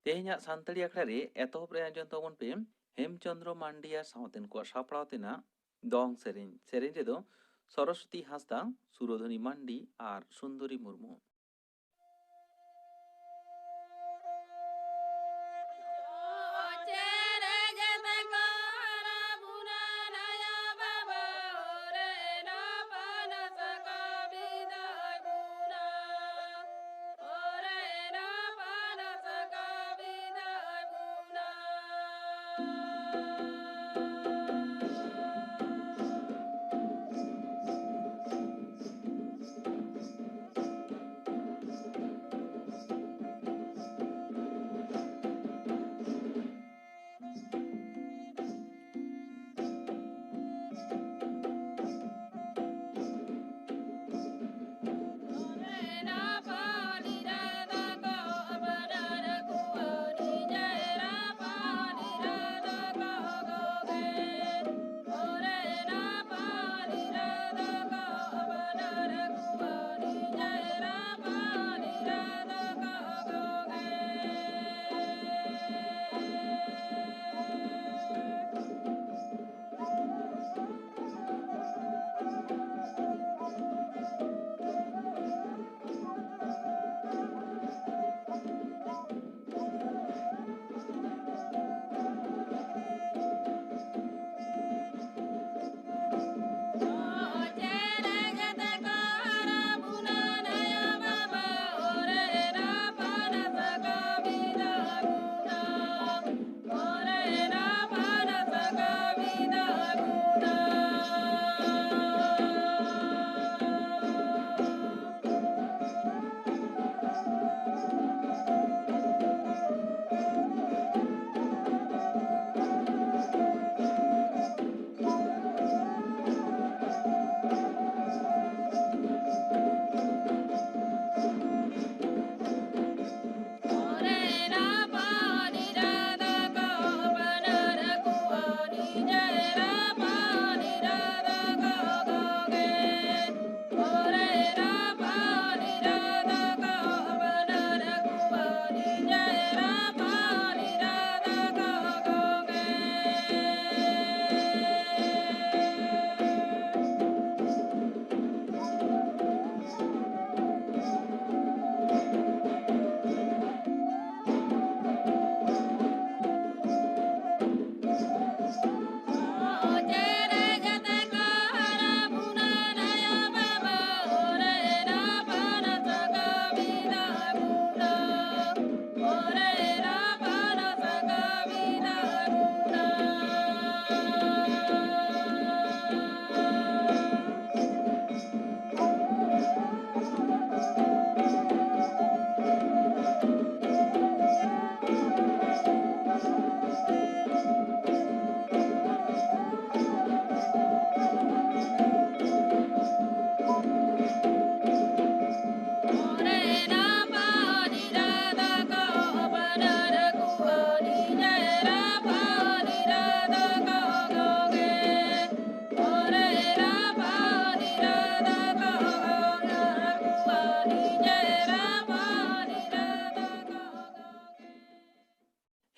ᱛᱮᱦᱮᱧᱟᱜ ᱥᱟᱱᱛᱟᱲᱤ ᱟᱠᱷᱲᱟ ᱨᱮ ᱮᱛᱚᱦᱚᱵ ᱨᱮ ᱟᱸᱡᱚᱢ ᱛᱟᱵᱚᱱ ᱯᱮ ᱦᱮᱢᱪᱚᱱᱫᱨᱚ ᱢᱟᱱᱰᱤᱭᱟ ᱥᱟᱶᱛᱮᱱ ᱠᱚᱣᱟᱜ ᱥᱟᱯᱲᱟᱣ ᱛᱮᱱᱟᱜ ᱫᱚᱝ ᱥᱮᱨᱮᱧ ᱨᱮᱫᱚ ᱥᱚᱨᱚᱥᱚᱛᱤ ᱦᱟᱸᱥᱫᱟ, ᱥᱩᱨᱚধনী ᱢᱟᱱᱰᱤ ᱟᱨ ᱥᱩᱱᱫᱚᱨী ᱢᱩᱨᱢᱩ।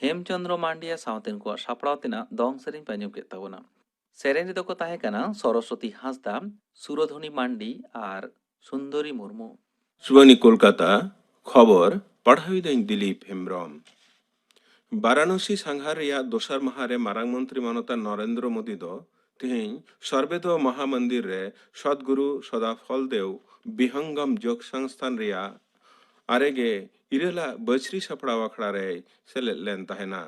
हेमचंद्र मांडिया सावतेन को सापड़ाव तेना दौंग सेरेñ पे आंजम केद ताबोना। सेरेñ रेदो को ताहे कना सरस्वती हांसदा, सुरधनी मांडी और सुंदरी मुर्मू। सुबनी कोलकाता खबर पढ़ाई दिलीप हेम्ब्रम। बाराणसी सांघार रेया दोसर माहारे मारांग मंत्री मानता नरेंद्र मोदी दो तेहेñ सर्वेद महामंदिर रे सदगुरु सदाफल देव विहंगम जोग संस्थान रेया आरेगे इरेला बछरी सपड़ा अखड़ा रे सेलेद लेन ताहेना।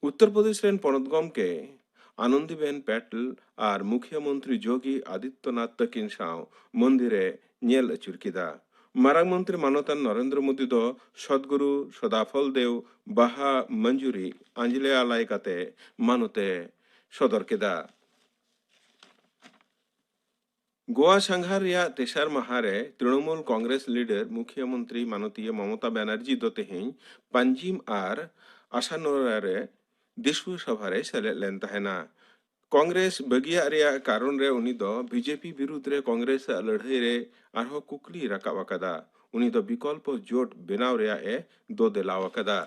उत्तर प्रदेश रेन पनत गमके आनंदीबेन पैटल और मुख्यमंत्री योगी आदित्यनाथ तकिन साव मंदिरे नेल अचुर किदा। मारांग मंत्री मानतान नरेंद्र मोदी दो सदगुरु सदाफल देव बाहा मंजूरी आंजले आलाय काते मानते सदर केदा। गोवा सांघार रेया तेसार माहारे तृणमूल कांग्रेस लीडर मुख्यमंत्री मानतीय ममता बनर्जी दो तेहेñ पांजिम और आसानोरा रे दिसु सभारे सेलेद लेन ताहेना। कांग्रेस बगिया रेया कारण रे उनी दो बीजेपी विरुद्ध रे कांग्रेस लड़ाई रे आरहो कुकली राकाब आकादा। उनी दो विकल्प जोट बेनाव रेया ए दो देलाव आकादा।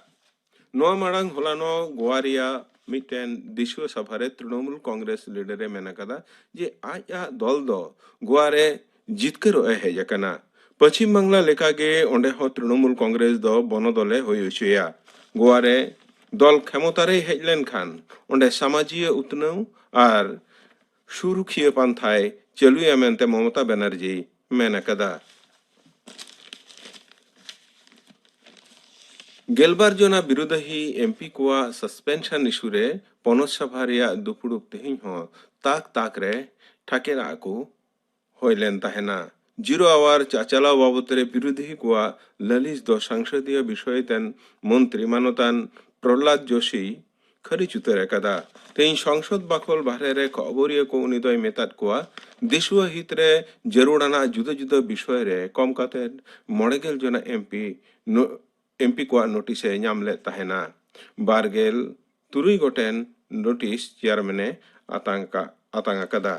ᱱᱚᱣᱟ ᱢᱟᱲᱟᱝ ᱦᱚᱞᱟᱱᱚ ᱜᱳᱣᱟ ᱨᱮᱭᱟᱜ ᱢᱤᱫᱴᱮᱱ ᱫᱤᱥᱩᱣᱟᱹ ᱥᱚᱵᱷᱟᱨᱮ ᱛᱨᱤᱱᱢূᱞ ᱠᱚᱝᱜᱨᱮᱥ ᱞᱤᱰᱟᱨᱮ ᱢᱮᱱ ᱟᱠᱟᱫᱟ ᱡᱮ ᱟᱡᱟᱜ ᱫᱚᱞ ᱫᱚ ᱜᱳᱣᱟ ᱨᱮ ᱡᱤᱛᱠᱟᱹᱨᱚᱜ ᱮ ᱦᱮᱡ ᱟᱠᱟᱱᱟ। ᱯᱚᱪᱷᱤᱢ ᱵᱟᱝᱞᱟ ᱞᱮᱠᱟᱜᱮ ᱚᱸᱰᱮ ᱦᱚᱸ ᱛᱨᱤᱱᱢূᱞ ᱠᱚᱝᱜᱨᱮᱥ ᱫᱚ ᱵᱚᱱᱚᱫᱚᱞᱮ ᱦᱩᱭ ᱦᱚᱪᱚᱭᱟ। ᱜᱳᱣᱟ ᱨᱮ ᱫᱚᱞ ᱠᱷᱮᱢᱚᱛᱟᱨᱮ ᱦᱮᱡ ᱞᱮᱱᱠᱷᱟᱱ ᱚᱸᱰᱮ ᱥᱟᱢᱟᱡᱤᱭᱟᱹ ᱩᱛᱱᱟᱹᱣ ᱟᱨ ᱥᱩᱨᱩᱠᱷᱤᱭᱟᱹ ᱯᱟᱱᱛᱷᱟᱭ ᱪᱟᱹᱞᱩᱭᱟ ᱢᱮᱱᱛᱮ ᱢᱚᱢᱚᱛᱟ ᱵᱮᱱᱟর্জি ᱢᱮᱱ ᱟᱠᱟᱫᱟ। ᱜᱮᱞᱵᱟᱨ ᱡᱚᱱᱟ ᱵᱤᱨᱳধী एमपी कोआ सस्पेंशन इशूरे पनत सभा रेया दुपुड़ुब तेहिं हॉ ताक ताक रे ठाकेरा को होइलेन ताहेना। जीरो आवर चाचाला बाबतरे विरोधी कोआ ललिस दो संसदीय विषय तेन मंत्री मानतान प्रहलाद जोशी खरी चुतर एकादा। तेहिं संसद बाखल बाहरे रे खबरिया को उनी दोय मेताद कोआ दिसुआ हित रे जरूराना जुदा जुदा विषय रे कम काते 90 जना एमपी को नोटिस नाम ले ताहेना। बारगेल तुरुई गोटेन नोटिस चेयरमैने आतांग अकादा।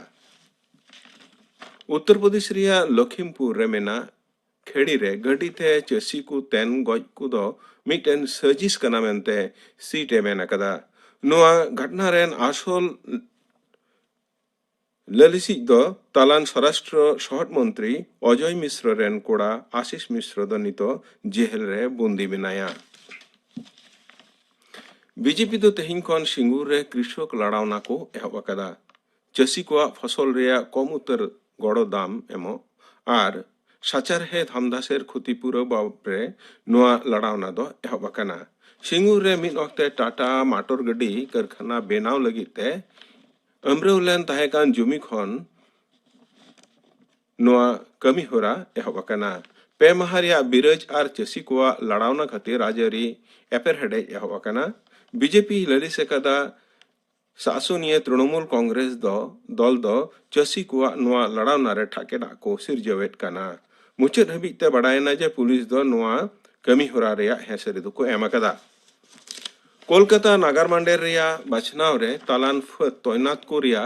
उत्तर प्रदेश रिया लखीमपुर रे मेना खेड़ी रे गड्डी ते चसी को तेन गज को दो मिटन सर्जिस कना मेनते सीटे मेन अकादा। नोआ घटना रेन आसल ललिसी दो तालान स्वराष्ट्र शहर मंत्री अजय मिश्र रेन कोड़ा आशीष मिश्र दो नितो जेल रे बंदी मेनाया। बीजेपी दो तेहिं खन सिंगूर रे कृषक लड़ावना को एहब अकादा। चासी को फसल रेया कम उतर गड़ो दाम एमो आर साचार हे धामदासेर क्षतिपूर्व बाबरे नोआ लड़ावना दो एहब अकाना। सिंगूर रे मिद वक्ते टाटा माटर गड्डी कारखाना बेनाव लगिते अमरेवलेन ताहेकान जुमी खन नोआ कमी होरा एहब अकाना। पे माह रेया बिरज आर चासी को लड़ावना खातिर राजरी एपेरहेडे एहब अकाना। बीजेपी ललिस एकादा शासनीय तृणमूल कांग्रेस दल दो चासी को नोआ लड़ावना रे ठाकेरा को सिरजवेत काना। मुचाद हबीते बड़ायना जे पुलिस दो नोआ कमी होरा रेया हेसरी दो को एम अकादा। कोलकाता नागार मांडेर रेया बाछनाव रे तालान फत तैनात को रेया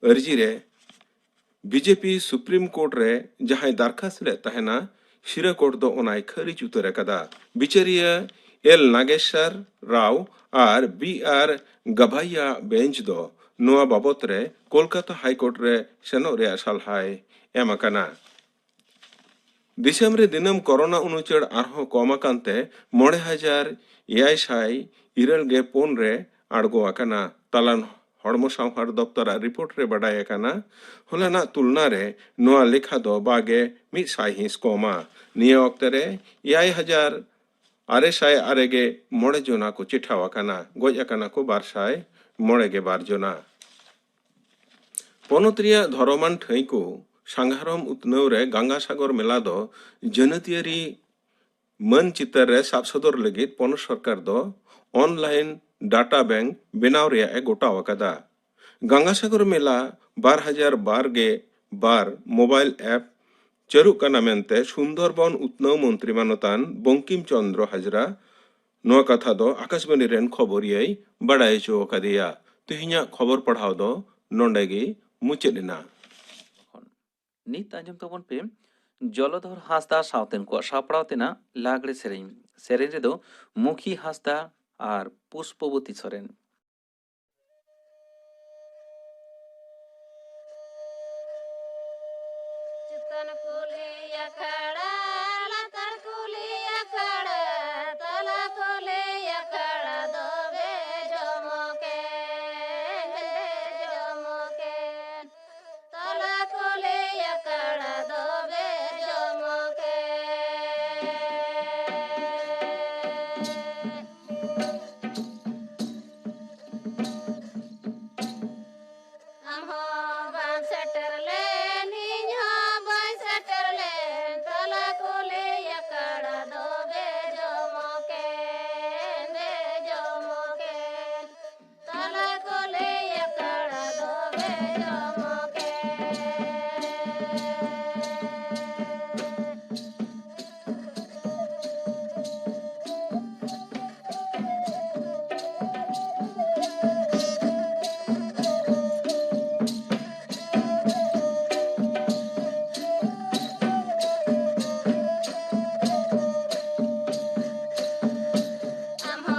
अर्जी रे बीजेपी सुप्रीम कोर्ट रे जहां दरखास्त ले तहना शिरा कोर्ट दो ओनाय खरी चुतर अकादा। बिचारिया एल नागेश्वर राव आर बी आर गभाइया बेंच दो नोआ बाबत रे कोलकाता हाईकोर्ट रे सेनो रे सलहाय एम अकाना। दिसम रे दिनम कोरोना उनुचड़ आरहों कम अकानते 9,694 रे आड़गो अकाना। तालान हड़मो सावहार दफ्तर रिपोर्ट रे बडाय अकाना होलाना तुलना रे नोआ लेखा दो बागे 100 कमा। निया वक्ते रे 9,600 आरेगे 9 जना को चिठाव अकाना। गज अकाना को 202 जना। पनत रिया धरोमान ठई को सांघारम उतनव रे गंगासागर मेला दो जनतियारी मन चितर रे साब सदर लगित पनत सरकार दो ऑनलाइन डाटा बैंक बेनाव रे गोटाव अकादा। गंगासागर मेला 2012 मोबाइल ऐप चरु काना मेनते सुंदरबन उतनव मंत्री मानतान बंकिम चंद्र हाजरा नोआ कथा दो आकाशवाणी रेन खबरियाई बड़ाई चो अकादिया। तेहिया खबर पढ़ाव दो नोंडेगी मुचेलिना। नित आंजम तबन पे जलधर हांसदा सावतेन को सापड़ाव तेना लागड़े सेरेन सेरेन रे दो मुखी हांसदा आर पुष्पवती सोरेन। चितन कुली अखाड़ा लतर कुली अखाड़ा तला कुली अखाड़ा दोबे जमके तला कुली अखाड़ा दोबे जमके हम हो बाम सटर ले नीहा बाई सटर ले तला कुली अखाड़ा दोबे जमके तला कुली अखाड़ा दोबे जमके हम हो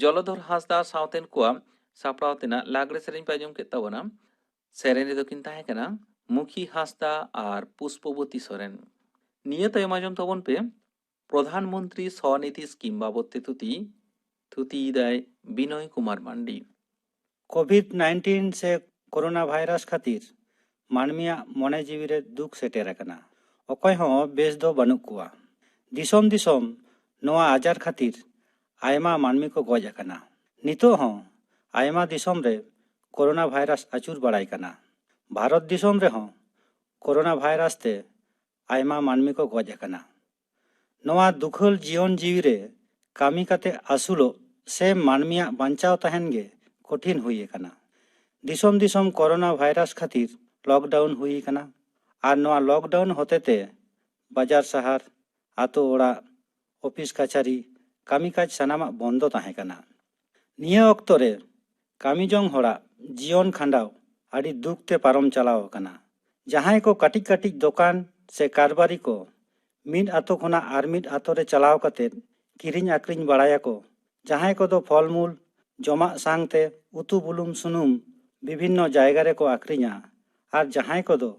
ᱡᱚᱞᱚᱫᱷᱚᱨ ᱦᱟᱸᱥᱫᱟ ᱥᱟᱶᱛᱮᱱ ᱠᱚᱣᱟᱜ ᱥᱟᱯᱲᱟᱣ ᱛᱮᱱᱟᱜ ᱞᱟᱜᱽᱲᱮ ᱥᱮᱨᱮᱧ ᱯᱮ ᱟᱸᱡᱚᱢ ᱠᱮᱫ ᱛᱟᱵᱚᱱᱟ᱾ ᱥᱮᱨᱮᱧ ᱨᱮᱫᱚ ᱠᱤᱱ ᱛᱟᱦᱮᱸ ᱠᱟᱱᱟ ᱢᱩᱠᱷᱤ ᱦᱟᱸᱥᱫᱟ ᱟᱨ ᱯᱩᱥᱯᱚᱵᱚᱛী ᱥᱚᱨᱮᱱ। ᱱᱤᱭᱟᱹ ᱛᱟᱭᱚᱢ ᱟᱸᱡᱚᱢ ᱛᱟᱵᱚᱱ ᱯᱮ ᱯᱨᱚᱫᱷᱟᱱ ᱢᱚᱱᱛᱨী ᱥᱚᱱᱤধᱤ ᱥᱠᱤᱢ ᱵᱟᱵᱚᱫ ᱛᱮ ᱛᱷᱩᱛᱤᱭᱮᱫᱟᱭ ᱵᱤᱱᱚᱭ ᱠᱩᱢᱟᱨ ᱢᱟᱱᱰᱤ। कोविड-19 से कोरोना भाइरस खातिर मानमिया मने जीवी रे दुख सेटेर अकना। अकय हों बेस दो बनुक कुआ। दिसोम दिसोम नोआ आजार खातिर आयमा मानमी को गज अकना। नितो हों आयमा दिसोम रे कोरोना भाइरस अचुर बड़ाई कना। भारत दिसोम रे हों कोरोना भाइरस ते आयमा मानमी को गज अकना। नोआ दुखल जीवन जीवी रे कामी कते आसुलो से मानमिया बांचाव तहन गे कठिन हुई कना। दिसोम दिसोम कोरोना भाइरस खातिर लॉकडाउन हुई कना। आर नोआ लॉकडाउन होते ते बाजार शहर आतो ओड़ा ऑफिस कचहरी कामी काज सनामा बंदो ताहे कना। निया ऑक्तो रे कामी जोंग होड़ा जीवन खंडाव आड़ी दुख ते पारम चलाव कना। जहां को काटिक काटिक दुकान से कारबारी को मिड आतो खुना आर मिड आतो रे चलाव कते किरिंग आक्रिंग बड़ाया को। जहां को दो फलमूल जमा सांगते उतु बुलुम सुनुम विभिन्न जायगा रे को आक्रिंगा। आर जहां को दो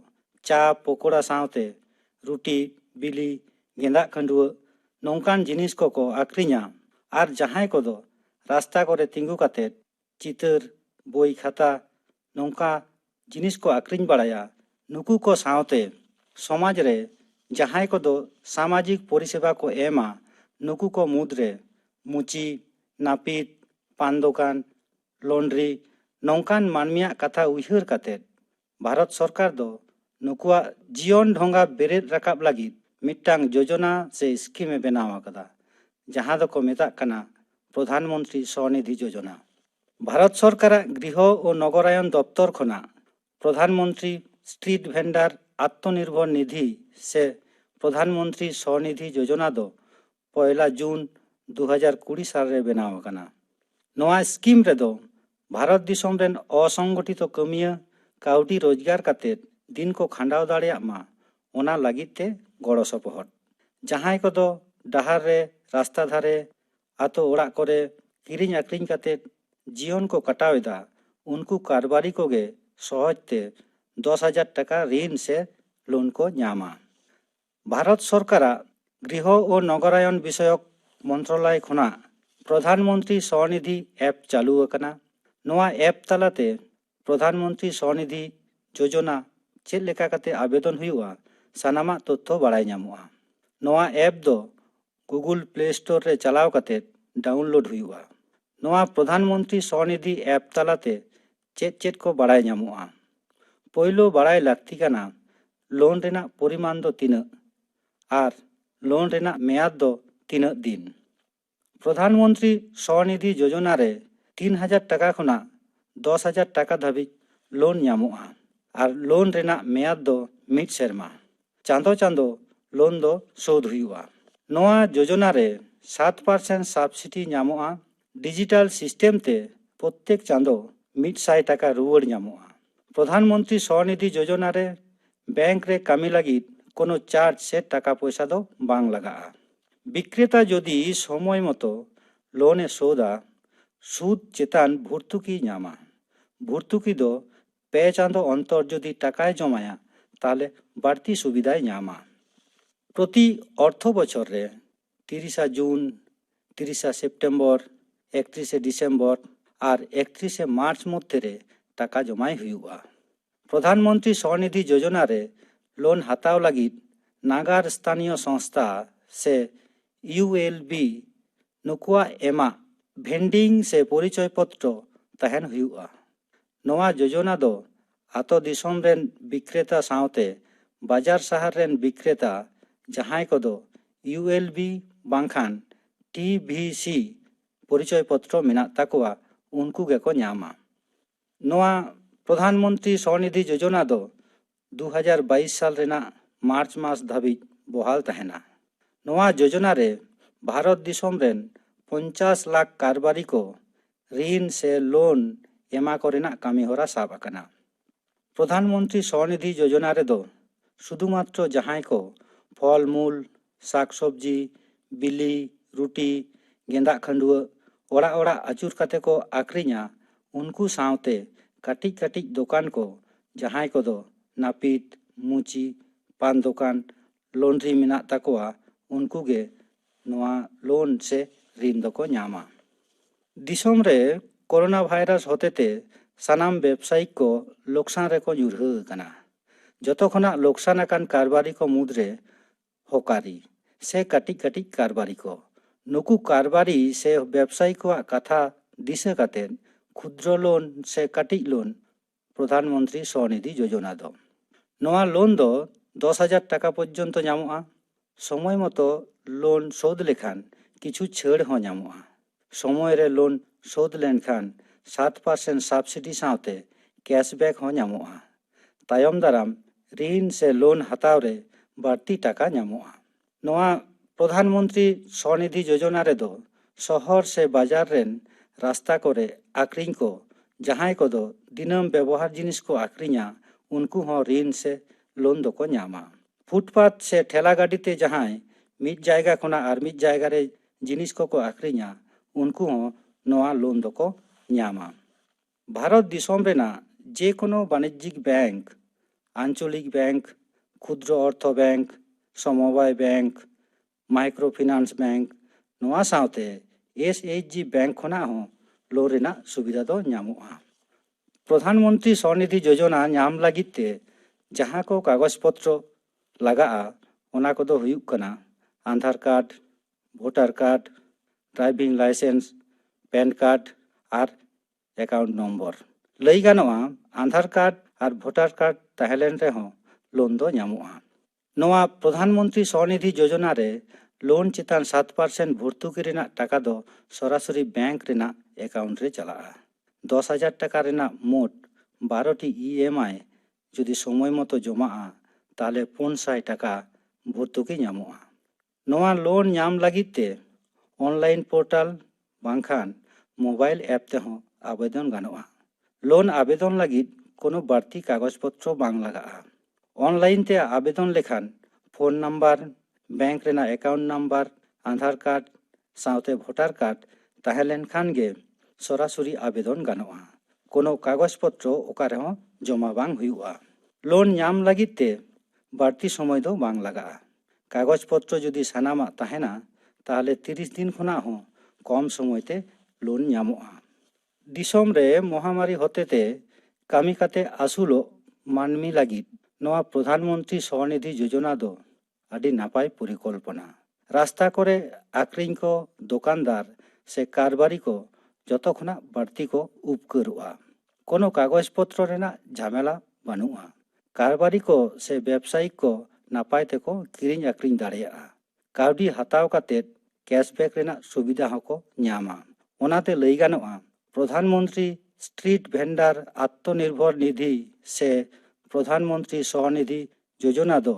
चा पकोड़ा सावते रुटी बिली गेंदा खंडुआ नौकान जिनिस को आक्रिंगा। आर जहां को दो रास्ता करे तिंगु कते चितर बोई खाता नौका जिनिस को आक्रिंग बड़ाया। नुकु को सावते समाज रे जहां को दो सामाजिक परिसेवा को एमा नुकु को मुद्रे मुची नापित पान दुकान लॉन्ड्री नौकान मानमिया कथा उइहर कते भारत सरकार दो नुकुआ जीवन ढोंगा बेरेद रकाब लगी मिट्टांग योजना से स्कीम बनाव कदा। जहां दो को मेता कना प्रधानमंत्री स्वनिधि योजना। भारत सरकार गृह और नगरायन दफ्तर खना प्रधानमंत्री स्ट्रीट भेंडार आत्मनिर्भर निधि से प्रधानमंत्री स्वनिधि योजना दो 1 जून 2020 साल रे बनाव कना। नोआ स्कीम रे दो भारत दिसोम रेन असंगठित कमिया काउडी रोजगार कते दिन को खंडाव दाड़िया मा ओना लगित ते गड़ो सपोहट। जहां को दो डहार रे रास्ता धारे आतो ओड़ा करे किरिंग आक्रिंग कते जीवन को कटावेदा उनको कारबारी को गे सहज ते 10,000 टका ऋण से लोन को न्यामा। भारत सरकार गृह और नगरायन विषयक मंत्रालय खुना प्रधानमंत्री स्वनिधि ऐप चालू अकना। नोआ ऐप तलाते प्रधानमंत्री स्वनिधि योजना चेक लेका कते आवेदन हुआ सनामा तथ्य बड़ाई ᱧᱟᱢᱚᱜᱼᱟ। नोआ ऐप दो गूगल प्ले स्टोर रे चलाव कते डाउनलोड हुआ। नोआ प्रधानमंत्री स्वनिधि ऐप तलाते चेक चेक को बड़ाई ᱧᱟᱢᱚᱜᱼᱟ। पोइलो बड़ाई लाक्ति कना लोन रेना परिमाण दो तीना आर लोन रेना मेयाद दो तीना दिन। प्रधानमंत्री स्वनिधि योजना रे 3,000 टका खुना 10,000 टका धाबी लोन ᱧᱟᱢᱚᱜᱼᱟ आर लोन रेना मेयाद दो मिड सेरमा। चांदो चांदो लोन दो शोध हुआ। नोआ योजना रे 7% सब्सिडी ᱧᱟᱢᱚᱜᱼᱟ। डिजिटल सिस्टम ते प्रत्येक चांदो 100 टका रुवाड़ ᱧᱟᱢᱚᱜᱼᱟ। प्रधानमंत्री स्वनिधि योजना रे बैंक रे कामी लगी कोनो चार्ज से टका पैसा दो बांग लगा। विक्रेता यदि समय मतो लोने सोदा सूद चेतान भर्तुकी ᱧᱟᱢᱟ। भर्तुकी दो 5 चांदो अंतर यदि टकाय जमाया ताले बाड़ती सुविधाय ᱧামা। प्रति अर्थ बछर रे 30 जून 30 सेप्टेम्बर 31 डिसेम्बर और 31 मार्च मध्य रे टका जमाय हुआ। प्रधानमंत्री स्वनिधि योजना रे लोन हताव लगी नागार स्थानीय संस्था से ULB नुकुआ एमा भेंडिंग से परिचय पत्र तहन हुआ। नोआ योजना दो आतो दिसोम रेन विक्रेता सावते बाजार शहर रेन विक्रेता जहां को दो ULB बांखान TVC परिचय पत्र मेना ताकुआ उनको गेको ᱧᱟᱢᱟ। नोआ प्रधानमंत्री स्वनिधि योजना दो 2022 साल रेना मार्च मास धाबी बहाल तहना। नोआ योजना रे भारत दिसोम रेन 50 लाख कारबारी को ऋण से लोन एमा कोरेना कामी होरा साब अकना। प्रधानमंत्री स्वनिधि योजना रे दो शुधुमात्र जहां को फल मूल साग सब्जी बिली रुटी गेंदा खंडुआ ᱚᱲᱟᱜ ᱚᱲᱟᱜ ᱟᱹᱪᱩᱨ ᱠᱟᱛᱮ ᱠᱚ ᱟᱠᱷᱨᱤᱧᱟ ᱩᱱᱠᱩ ᱥᱟᱶᱛᱮ ᱠᱟᱹᱴᱤᱡ ᱠᱟᱹᱴᱤᱡ ᱫᱚᱠᱟᱱ ᱠᱚ ᱡᱟᱦᱟᱸᱭ ᱠᱚᱫᱚ ᱱᱟᱹᱯᱤᱛ, ᱢᱩᱪᱤ, ᱯᱟᱱ ᱫᱚᱠᱟᱱ, ᱞᱚᱱᱰᱨᱤ ᱢᱮᱱᱟᱜ ᱛᱟᱠᱚᱣᱟ ᱩᱱᱠᱩ ᱜᱮ ᱱᱚᱣᱟ ᱞᱳᱱ ᱥᱮ ᱨᱤᱱ ᱫᱚᱠᱚ ᱧᱟᱢᱟ। ᱫᱤᱥᱚᱢ ᱨᱮ ᱠᱳᱨᱳᱱᱟ ᱵᱷᱟᱭᱨᱟᱥ ᱦᱚᱛᱮᱛᱮ ᱥᱟᱱᱟᱢ ᱵᱮᱵᱽᱥᱟᱭᱤᱠ ᱠᱚ ᱞᱚᱠᱥᱟᱱ ᱨᱮᱠᱚ ᱧᱩᱨᱦᱟᱹ ᱟᱠᱟᱱᱟ। ᱡᱚᱛᱚ ᱠᱷᱚᱱᱟᱜ ᱞᱚᱠᱥᱟᱱ ᱟᱠᱟᱱ ᱠᱟᱨᱵᱟᱨᱤ ᱠᱚ ᱢᱩᱫᱽᱨᱮ ᱦᱚᱠᱟᱨᱤ ᱥᱮ ᱠᱟᱹᱴᱤᱡ ᱠᱟᱹᱴᱤᱡ ᱠᱟᱨᱵᱟᱨᱤ ᱠᱚ। ᱱᱩᱠᱩ ᱠᱟᱨᱵᱟᱨᱤ ᱥᱮ ᱵᱮᱵᱽᱥᱟᱭᱤ ᱠᱚᱣᱟᱜ ᱠᱟᱛᱷᱟ ᱫᱤᱥᱟᱹ ᱠᱟᱛᱮᱫ ᱠᱷᱩᱫᱨᱚ ᱞᱳᱱ ᱥᱮ ᱠᱟᱹᱴᱤᱡ ᱞᱳᱱ ᱯᱨᱚᱫᱷᱟᱱ ᱢᱚᱱᱛᱨী ᱥᱚᱱᱤধᱤ ᱡᱳᱡᱚᱱᱟ ᱫᱚ। ᱱᱚᱣᱟ ᱞᱳᱱ ᱫᱚ 10,000 টাকা পর্যন্ত ᱧᱟᱢᱚᱜᱼᱟ। সময় মতো লোন শোধ লেখান কিছু ছাড় হᱚᱸ ᱧᱟᱢᱚᱜᱼᱟ। সময় রে লোন শোধ লেনখান 7% সাবসিডি সাথে ক্যাশব্যাক হᱚᱸ ᱧᱟᱢᱚᱜᱼᱟ। তায়ᱚᱢ দারাম ঋণ সে লোন হাতাও রে বাড়তি টাকা ᱧᱟᱢᱚᱜᱼᱟ। ᱱᱚᱣᱟ ᱯᱨᱚᱫᱷᱟᱱ ᱢᱚᱱᱛᱨী স্বনিধি যোজনা ᱨᱮᱫᱚ ᱥᱚᱦᱚᱨ ᱥᱮ ᱵᱟᱡᱟᱨ ᱨᱮᱱ ᱨᱟᱥᱛᱟ ᱠᱚᱨᱮ ᱟᱠᱷᱨᱤᱧ ᱠᱚ ᱡᱟᱦᱟᱸᱭ ᱠᱚᱫᱚ ᱫᱤᱱᱟᱹᱢ ᱵᱮᱵᱚᱦᱟᱨ ᱡᱤᱱᱤᱥ ᱠᱚ ᱟᱠᱷᱨᱤᱧᱟ उनको हों ऋण से लोन दो को ᱧᱟᱢᱟ। फुटपाथ से ठेला गाड़ी ते जहां मिद जायगा खुना आर मिद जायगा रे जिनिस को आखरिञा उनको हों नोआ लोन दो को ᱧᱟᱢᱟ। भारत दिसोम रेना जे कोनो वाणिज्यिक बैंक, आंचलिक बैंक, क्षुद्र अर्थ बैंक, समवाय बैंक, माइक्रो फाइनेंस बैंक नोआ साथे SHG बैंक खुना हों लोन रेना सुविधा दो ᱧᱟᱢᱚᱜᱼᱟ। प्रधानमंत्री स्वनिधि योजना ᱧᱟᱢ ᱞᱟᱹᱜᱤᱫ ᱛᱮ ᱡᱟᱦᱟᱸ ᱠᱚ ᱠᱟᱜᱚᱡᱽ ᱯᱚᱛᱨᱚ ᱞᱟᱜᱟᱜᱼᱟ ᱚᱱᱟ ᱠᱚᱫᱚ ᱦᱩᱭᱩᱜ ᱠᱟᱱᱟ Aadhaar card, voter card, driving licence, PAN card और अकाउंट नंबर। लई गानोआ आधार कार्ड और भोटार कार्ड तहलेन रेहों लोन दो ᱧᱟᱢᱚᱜᱼᱟ। नोआ प्रधानमंत्री स्वनिधि योजना रे लोन चितान 7% भर्तुकी रेना टाका दो सरासरि बैंक रेना अकाउंट रे चलाआ। 10,000 টাকা রেনা মোট 12টি EMI যদি সময় মতো জমাआ তাহলে 500 টাকা ভর্তুকি ᱧᱟᱢᱚᱜᱼᱟ। नोआ लोन ᱧᱟᱢ ᱞᱟᱹᱜᱤᱫ ᱛᱮ ऑनलाइन पोर्टल बांखान मोबाइल ऐप ते हों आवेदन गानोआ। लोन आवेदन लगित कोनो बाड़ती कागज पत्र बांग लगाआ। ऑनलाइन ते आवेदन लेखान फोन नंबर, बैंक रेना अकाउंट नंबर, आधार कार्ड साथे भोटार कार्ड ताहेलेन खान गे सरासरि आवेदन गानोआ। कोनो कागज पत्र ओकारे हों जमा बांग हुआ। लोन ᱧᱟᱢ लगित ते बाड़ती समय दो बांग लगाआ। कागज पत्र जुदी सानामा ताहेना ताहले 30 दिन खुना हों कम समय ते लोन ᱧᱟᱢᱚᱜᱼᱟ। दिसोम रे महामारी होतेते कामी काते आसुलो मानमी लागित नोआ प्रधानमंत्री स्वनिधि योजना दो आदि नापाय परिकल्पना। रास्ता करे आक्रिन को दुकानदार से कारबारी को जतो खुना बाड़ती को उपकरुआ। कोनो कागज पत्र रेना झमेला बानुआ। कारबारी को से व्यवसायिक को नापाय ते को किरिंग आक्रिन दाड़ेयाआ। काउडी हताव काते कैशबैक रेना सुविधा होको ᱧᱟᱢᱟ। ओनाते लई गानोआ प्रधानमंत्री स्ट्रीट भेंडार आत्मनिर्भर निधि से प्रधानमंत्री स्वनिधि योजना दो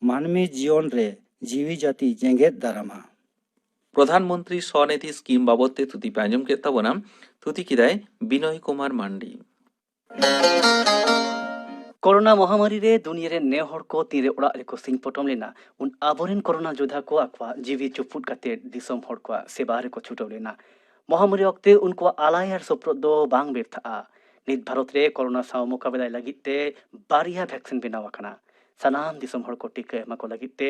मानवी जीवन रे जीवी जाति जेंगेत दारामा। प्रधानमंत्री स्वनिधि स्कीम बाबते थुति पे आंजम केद ताबोना थुति किदाय बिनय कुमार मांडी। कोरोना महामारी रे दुनिया रे ने हर को तीरे ओड़ा रे को सिंह पटम लेना उन आबोरेन कोरोना योद्धा को अक्वा जीवी चुपुट काते दिसम हर को सेवा रे को छुटो लेना महामारी वक्ते उनको आलायार सप्रो दो बांग बेरथा नित भारत रे कोरोना साव मुकाबला लगिते बारिया वैक्सीन बनावा कना सनाम दिसम हर को टीका एमा को लगिते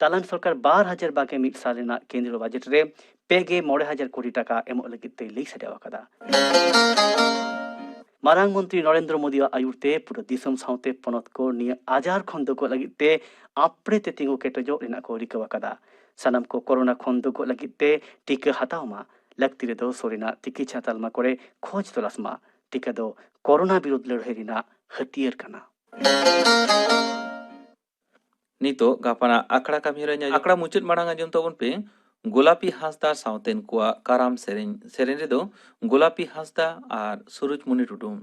तालान सरकार 12,000 बाके मिट सालेना केंद्र बजट रे पेगे 9,000 कोटी टाका एमो लगिते लई सडेवा कदा। मारांग मंत्री नरेंद्र मोदी आयुरते पूरा दिसम साउते पनत को निया आजार खंद को लगिते आपरे ते तिंगो केटजो रेना को रिकवा कदा। सनम को कोरोना खंद को लगिते टीका हतावमा लगती रे दो सोरेना चिकित्सा तालमा करे खोज तलासमा टीका दो कोरोना विरुद्ध लड़ाई रेना हथियार कना। नितो गापाना आखड़ा कामिरा आखड़ा मुचाद माड़ांग आंजम ताबोन पे गोलापी हांसदा सावतेन कुआ काराम सेरेन सेरेन रे दो गोलापी हांसदा आर सुरुजमुनि टुडू।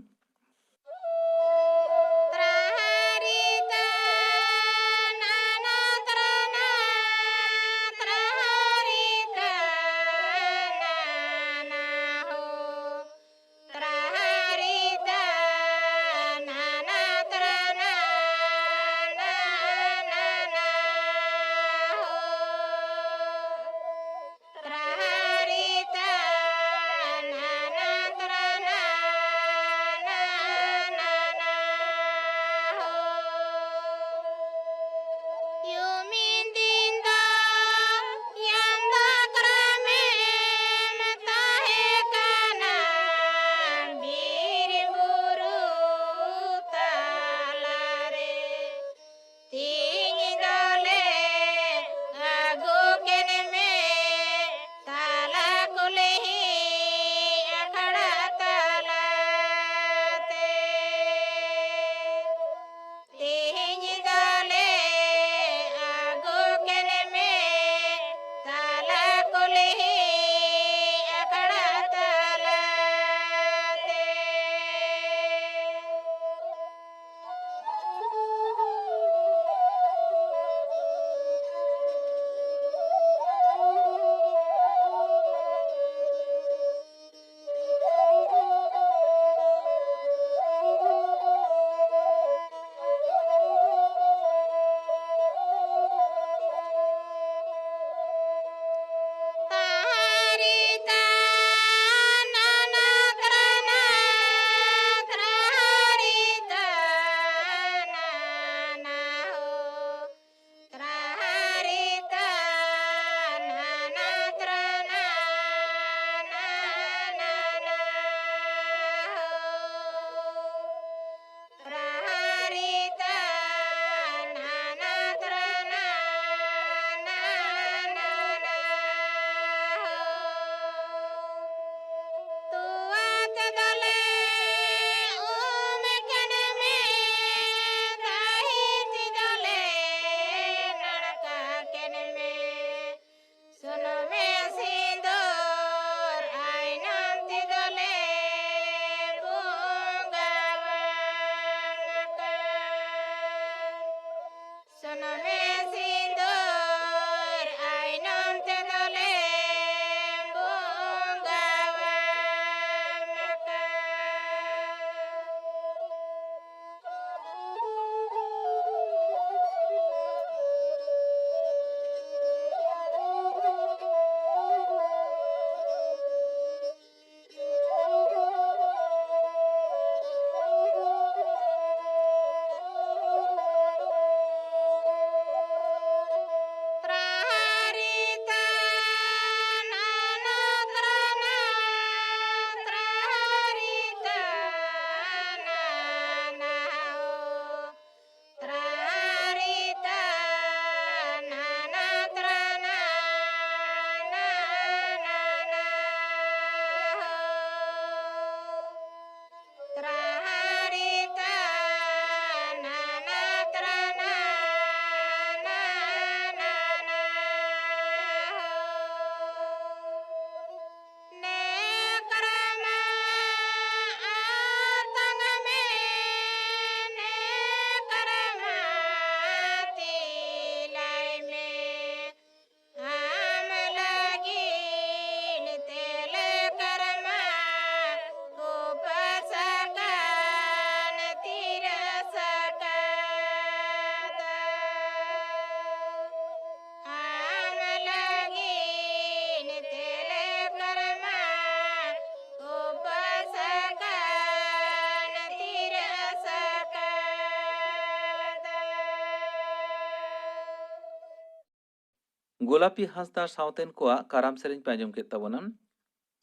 गोलापी हांसदा सावतेन कोआ काराम सेरेंज पे आंजम केद ताबोना।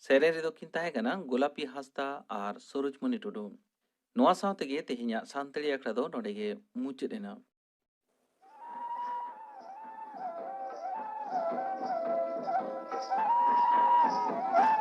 सेरेंज रेदो किन ताहे कना गोलापी हांसदा आर सरोजमणि टुडू। नोआ सावतेगे तेहेᱧᱟᱜ सानताᱲि आखड़ा दो नोंडे गे मुचाद एना।